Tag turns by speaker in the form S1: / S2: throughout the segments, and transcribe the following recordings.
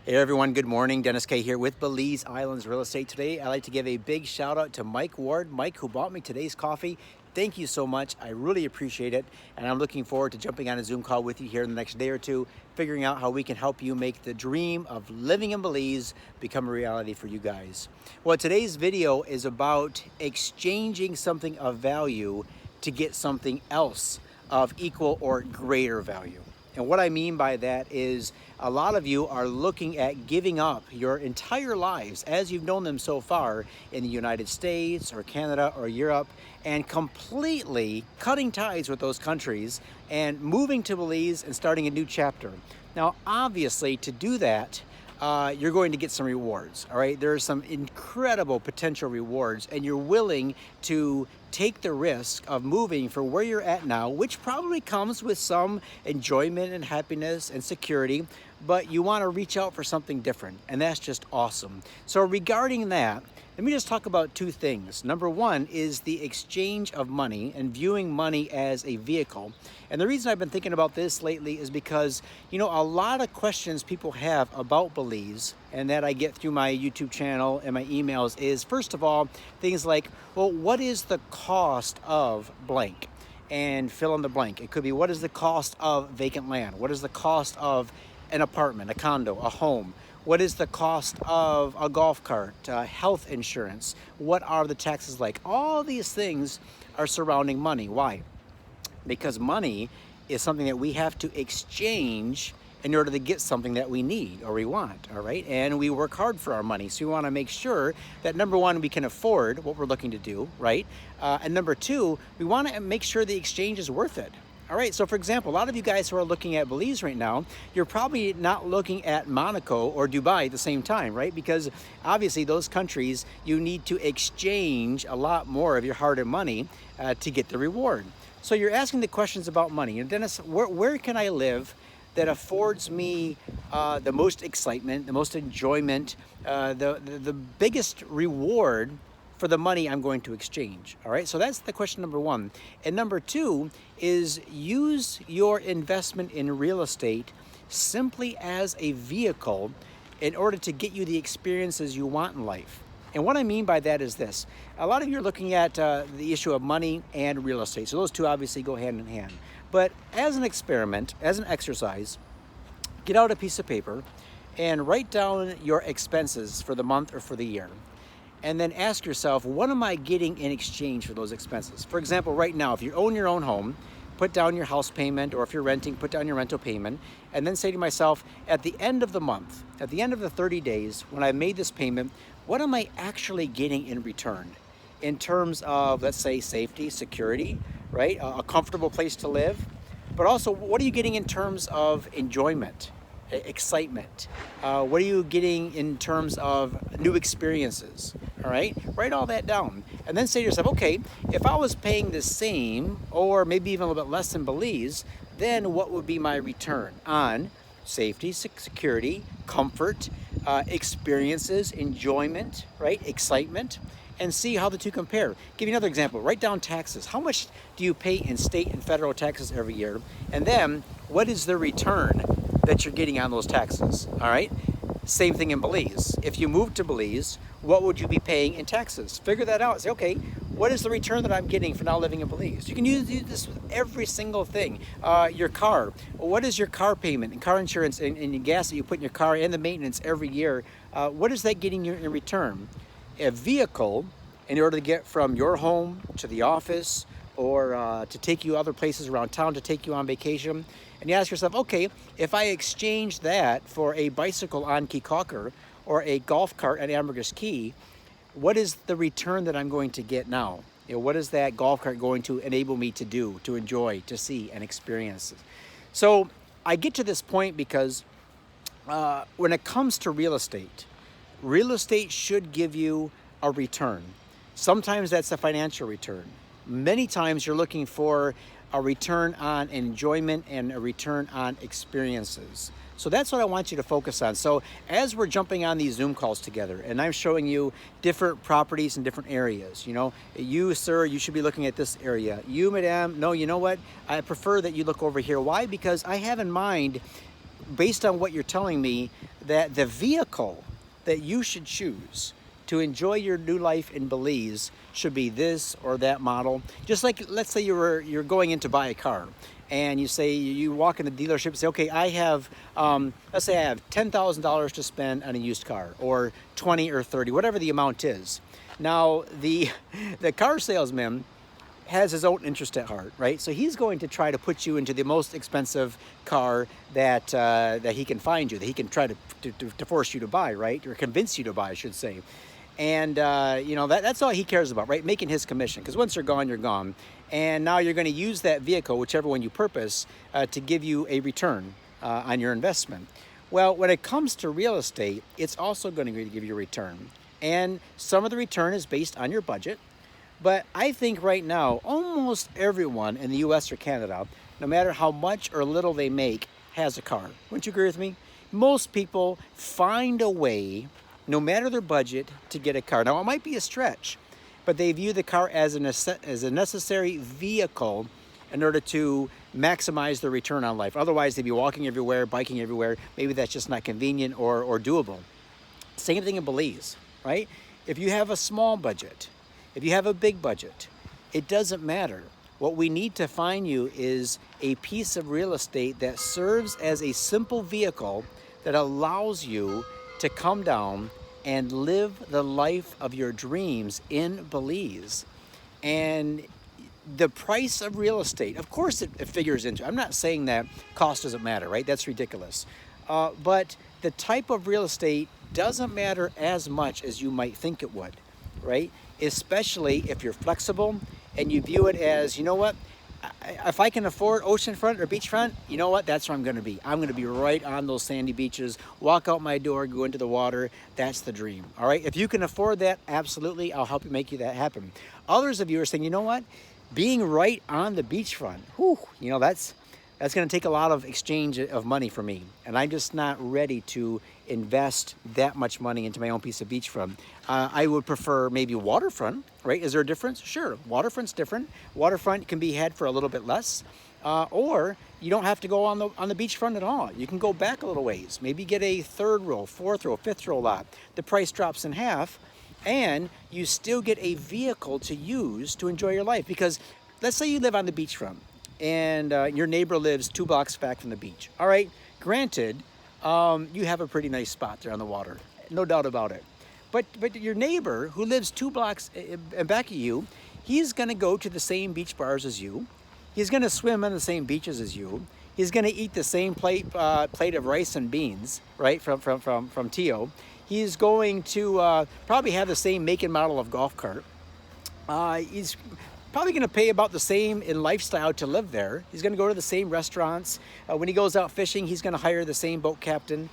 S1: Hey everyone, good morning. Dennis K here with Belize Islands Real Estate. Today, I'd like to give a big shout out to Mike Ward. Mike, who bought me today's coffee. Thank you so much. I really appreciate it. And I'm looking forward to jumping on a Zoom call with you here in the next day or two, figuring out how we can help you make the dream of living in Belize become a reality for you guys. Well, today's video is about exchanging something of value to get something else of equal or greater value. And what I mean by that is a lot of you are looking at giving up your entire lives as you've known them so far in the United States or Canada or Europe and completely cutting ties with those countries and moving to Belize and starting a new chapter. Now, obviously, to do that, you're going to get some rewards, all right? There are some incredible potential rewards, and you're willing to take the risk of moving for where you're at now, which probably comes with some enjoyment and happiness and security, but you want to reach out for something different, and that's just awesome. So regarding that, let me just talk about two things. Number one is the exchange of money and viewing money as a vehicle. And the reason I've been thinking about this lately is because, you know, a lot of questions people have about Belize and that I get through my YouTube channel and my emails is, first of all, things like, well, what is the cost of blank? And fill in the blank. It could be, what is the cost of vacant land? What is the cost of an apartment, a condo, a home? What is the cost of a golf cart, health insurance? What are the taxes like? All these things are surrounding money. Why? Because money is something that we have to exchange in order to get something that we need or we want, all right? And we work hard for our money. So we want to make sure that, number one, we can afford what we're looking to do, right? And number two, we want to make sure the exchange is worth it. All right, so for example, a lot of you guys who are looking at Belize right now, you're probably not looking at Monaco or Dubai at the same time, right? Because obviously those countries, you need to exchange a lot more of your hard-earned money to get the reward. So you're asking the questions about money. And Dennis, where can I live that affords me the most excitement, the most enjoyment, the biggest reward for the money I'm going to exchange, all right? So that's the question number one. And number two is use your investment in real estate simply as a vehicle in order to get you the experiences you want in life. And what I mean by that is this. A lot of you are looking at the issue of money and real estate. So those two obviously go hand in hand. But as an experiment, as an exercise, get out a piece of paper and write down your expenses for the month or for the year. And then ask yourself, what am I getting in exchange for those expenses? For example, right now, if you own your own home, put down your house payment, or if you're renting, put down your rental payment, and then say to myself, at the end of the month, at the end of the 30 days, when I made this payment, what am I actually getting in return? In terms of, let's say, safety, security, right? A comfortable place to live. But also, what are you getting in terms of enjoyment? Excitement? What are you getting in terms of new experiences? All right, write all that down and then say to yourself, okay, if I was paying the same or maybe even a little bit less in Belize, then what would be my return on safety, security, comfort, experiences, enjoyment, right? Excitement, and see how the two compare. Give you another example. Write down taxes. How much do you pay in state and federal taxes every year? And then what is the return that you're getting on those taxes, all right? Same thing in Belize. If you move to Belize, what would you be paying in taxes? Figure that out. Say, okay, what is the return that I'm getting for now living in Belize? You can use this with every single thing. Your car. What is your car payment and car insurance and the gas that you put in your car and the maintenance every year? What is that getting you in return? A vehicle in order to get from your home to the office or to take you other places around town, to take you on vacation. And you ask yourself, okay, if I exchange that for a bicycle on Key Caulker or a golf cart at Ambergris Key, what is the return that I'm going to get now? You know, what is that golf cart going to enable me to do, to enjoy, to see, and experience? So I get to this point because when it comes to real estate should give you a return. Sometimes that's a financial return. Many times you're looking for a return on enjoyment and a return on experiences. So that's what I want you to focus on. So as we're jumping on these Zoom calls together and I'm showing you different properties in different areas, you know, you, sir, you should be looking at this area. You, madam, no, you know what? I prefer that you look over here. Why? Because I have in mind, based on what you're telling me, that the vehicle that you should choose to enjoy your new life in Belize should be this or that model. Just like, let's say you're going in to buy a car, and you walk in the dealership and say, okay, I have, let's say I have $10,000 to spend on a used car, or 20 or 30, whatever the amount is. Now, the car salesman has his own interest at heart, right? So he's going to try to put you into the most expensive car that he can find you, that he can try to force you to buy, right? Or convince you to buy, I should say. And that's all he cares about, right? Making his commission, because once you're gone, you're gone. And now you're going to use that vehicle, whichever one you purpose, to give you a return on your investment. Well, when it comes to real estate, it's also going to give you a return. And some of the return is based on your budget. But I think right now, almost everyone in the US or Canada, no matter how much or little they make, has a car. Wouldn't you agree with me? Most people find a way, no matter their budget, to get a car. Now, it might be a stretch, but they view the car as a necessary vehicle in order to maximize their return on life. Otherwise, they'd be walking everywhere, biking everywhere. Maybe that's just not convenient or doable. Same thing in Belize, right? If you have a small budget, if you have a big budget, it doesn't matter. What we need to find you is a piece of real estate that serves as a simple vehicle that allows you to come down and live the life of your dreams in Belize. And the price of real estate, of course it figures into it. I'm not saying that cost doesn't matter, right? That's ridiculous. But the type of real estate doesn't matter as much as you might think it would, right? Especially if you're flexible and you view it as, you know what, if I can afford oceanfront or beachfront, you know what, that's where I'm going to be. I'm going to be right on those sandy beaches, walk out my door, go into the water. That's the dream. All right. If you can afford that, absolutely, I'll help you make you that happen. Others of you are saying, you know what, being right on the beachfront, that's going to take a lot of exchange of money for me. And I'm just not ready to invest that much money into my own piece of beachfront. I would prefer maybe waterfront, right? Is there a difference? Sure, waterfront's different. Waterfront can be had for a little bit less. Or you don't have to go on the beachfront at all. You can go back a little ways. Maybe get a third row, fourth row, fifth row lot. The price drops in half, and you still get a vehicle to use to enjoy your life. Because let's say you live on the beachfront, and your neighbor lives 2 blocks back from the beach. All right, granted, you have a pretty nice spot there on the water, no doubt about it. But your neighbor who lives 2 blocks back of you, he's going to go to the same beach bars as you. He's going to swim on the same beaches as you. He's going to eat the same plate of rice and beans, right, from Tio. He's going to probably have the same make and model of golf cart. He's probably going to pay about the same in lifestyle to live there. He's going to go to the same restaurants. When he goes out fishing, he's going to hire the same boat captain.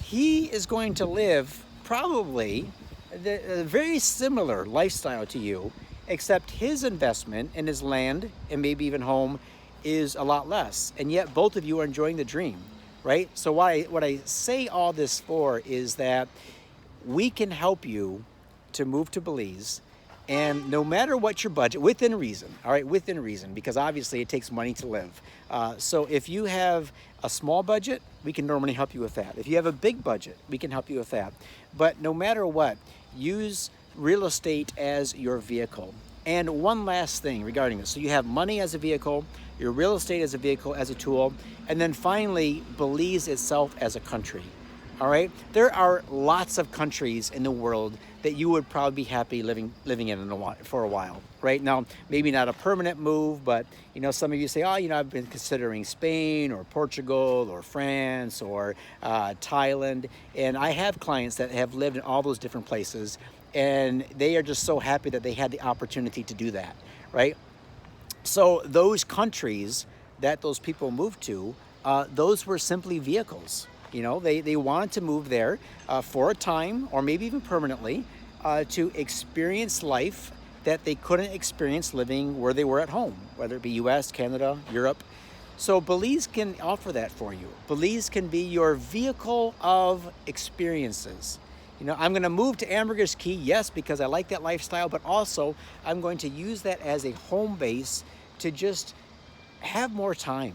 S1: He is going to live probably a very similar lifestyle to you, except his investment in his land and maybe even home is a lot less. And yet both of you are enjoying the dream, right? So what I say all this for is that we can help you to move to Belize. And no matter what your budget, within reason, all right, within reason, because obviously it takes money to live. So if you have a small budget, we can normally help you with that. If you have a big budget, we can help you with that. But no matter what, use real estate as your vehicle. And one last thing regarding this. So you have money as a vehicle, your real estate as a vehicle, as a tool, and then finally, Belize itself as a country. All right, there are lots of countries in the world that you would probably be happy living in for a while. Right now, maybe not a permanent move, but some of you say, I've been considering Spain or Portugal or France or Thailand, and I have clients that have lived in all those different places, and they are just so happy that they had the opportunity to do that. Right. So those countries that those people moved to, those were simply vehicles. They wanted to move there for a time or maybe even permanently to experience life that they couldn't experience living where they were at home, whether it be US, Canada, Europe. So Belize can offer that for you. Belize can be your vehicle of experiences. I'm going to move to Ambergris Caye, yes, because I like that lifestyle, but also I'm going to use that as a home base to just have more time,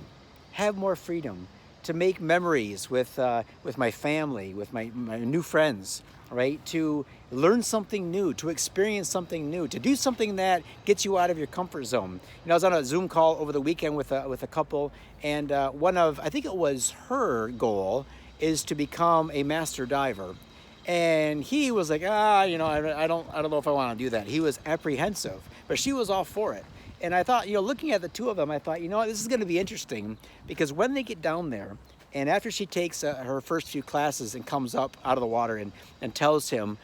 S1: have more freedom, to make memories with my family, with my new friends, right? To learn something new, to experience something new, to do something that gets you out of your comfort zone. You know, I was on a Zoom call over the weekend with a couple, and one of, I think it was her goal, is to become a master diver. And he was like, you know, I don't know if I want to do that. He was apprehensive, but she was all for it. And I thought, you know, looking at the two of them, I thought, you know what, this is going to be interesting, because when they get down there, and after she takes her first few classes and comes up out of the water and tells him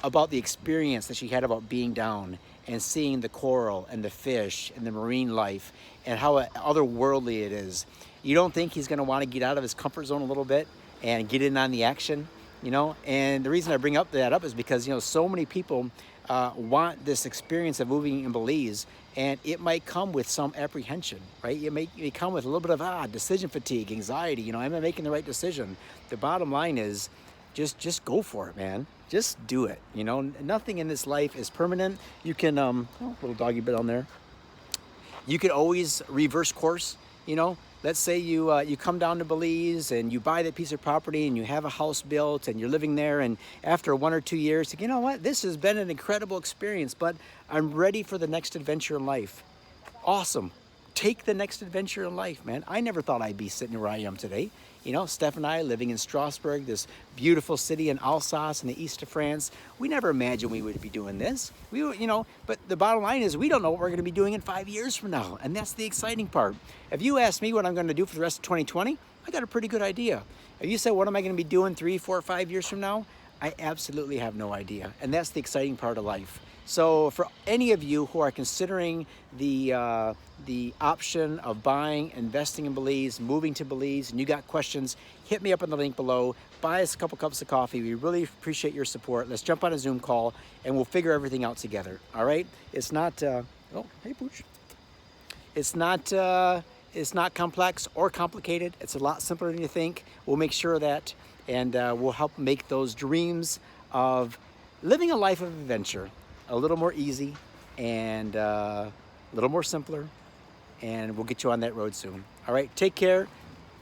S1: about the experience that she had about being down and seeing the coral and the fish and the marine life and how otherworldly it is, you don't think he's going to want to get out of his comfort zone a little bit and get in on the action? You know, and the reason I bring that up is because, you know, so many people want this experience of moving in Belize, and it might come with some apprehension, right? It may come with a little bit of decision fatigue, anxiety. You know, am I making the right decision? The bottom line is, just go for it, man. Just do it. You know, nothing in this life is permanent. You can, little doggy bit on there. You could always reverse course. You know, let's say you come down to Belize and you buy that piece of property and you have a house built and you're living there, and after 1 or 2 years, you know what, this has been an incredible experience, but I'm ready for the next adventure in life. Awesome. Take the next adventure in life, man. I never thought I'd be sitting where I am today. You know, Steph and I living in Strasbourg, this beautiful city in Alsace in the east of France. We never imagined we would be doing this. You know, but the bottom line is we don't know what we're going to be doing in 5 years from now. And that's the exciting part. If you ask me what I'm going to do for the rest of 2020, I got a pretty good idea. If you say, what am I going to be doing 3, 4, 5 years from now? I absolutely have no idea. And that's the exciting part of life. So for any of you who are considering the option of buying, investing in Belize, moving to Belize, and you got questions, hit me up on the link below. Buy us a couple cups of coffee. We really appreciate your support. Let's jump on a Zoom call and we'll figure everything out together. All right? It's not, oh, hey, Pooch. It's not complex or complicated. It's a lot simpler than you think. We'll make sure of that, and we'll help make those dreams of living a life of adventure a little more easy and a little more simpler, and we'll get you on that road soon. All right, take care,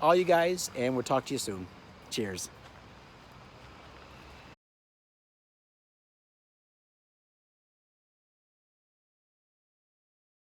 S1: all you guys, and we'll talk to you soon. Cheers.